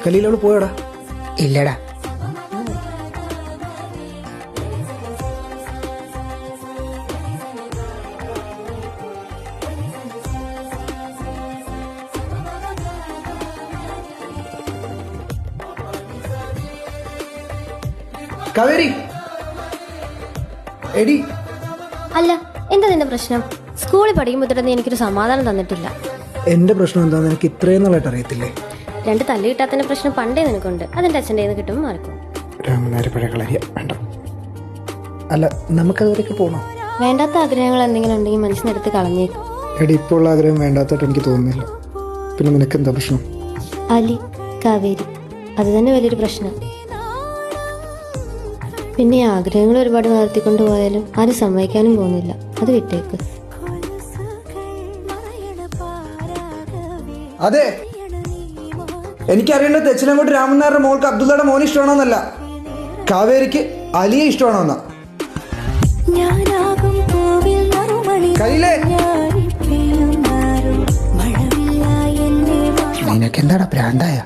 കലീലോട് പോയോടാ? ഇല്ലടാ. കാവേരി എടി. അല്ല, എന്താ നിന്റെ പ്രശ്നം? സ്കൂളിൽ പഠിക്കുമ്പോൾ തൊട്ട് നീ എനിക്കൊരു സമാധാനം തന്നിട്ടില്ല. എന്റെ പ്രശ്നം എന്താന്ന് എനിക്ക് ഇത്രയും നാളായിട്ട് അറിയത്തില്ലേ? രണ്ട് തല്ല് കിട്ടാത്തതിന്റെ പ്രശ്നം പണ്ടേ നിനക്കുണ്ട്. അതെന്റെ അച്ഛൻ്റെ കയ്യിൽ നിന്ന് കിട്ടുമ്പോൾ മാറിക്കും. രാമനാരി പഴയ കളരിയ വേണ്ട. അല്ല, നമുക്കതുവരേക്ക് പോകണോ? വേണ്ടാത്ത ആഗ്രഹങ്ങൾ എന്തെങ്കിലും ഉണ്ടെങ്കിൽ മനസ്സിനെടുത്ത് കളഞ്ഞേക്കും. എടി, ഇപ്പോൾ ഉള്ള ആഗ്രഹം വേണ്ടാത്തായിട്ട് എനിക്ക് തോന്നുന്നില്ല. പിന്നെ നിനക്കെന്താ പ്രശ്നം? അലി, കാവേരി, അത് തന്നെ വലിയൊരു പ്രശ്നം. പിന്നെ ഈ ആഗ്രഹങ്ങൾ ഒരുപാട് വളർത്തിക്കൊണ്ട് പോയാലും ആരും സമ്മതിക്കാനും പോകുന്നില്ല. അത് വിട്ടേക്ക്. അതെ, എനിക്കറിയേണ്ടത് തെച്ചിലങ്കോട്ട് രാമനാരുടെ മോൾക്ക് അബ്ദുള്ളയുടെ മോൻ ഇഷ്ടമാണോന്നല്ല, കാവേരിക്ക് അലിയെ ഇഷ്ടമാണോന്നാ. നിനക്കെന്താടാ ഭ്രാന്തായ?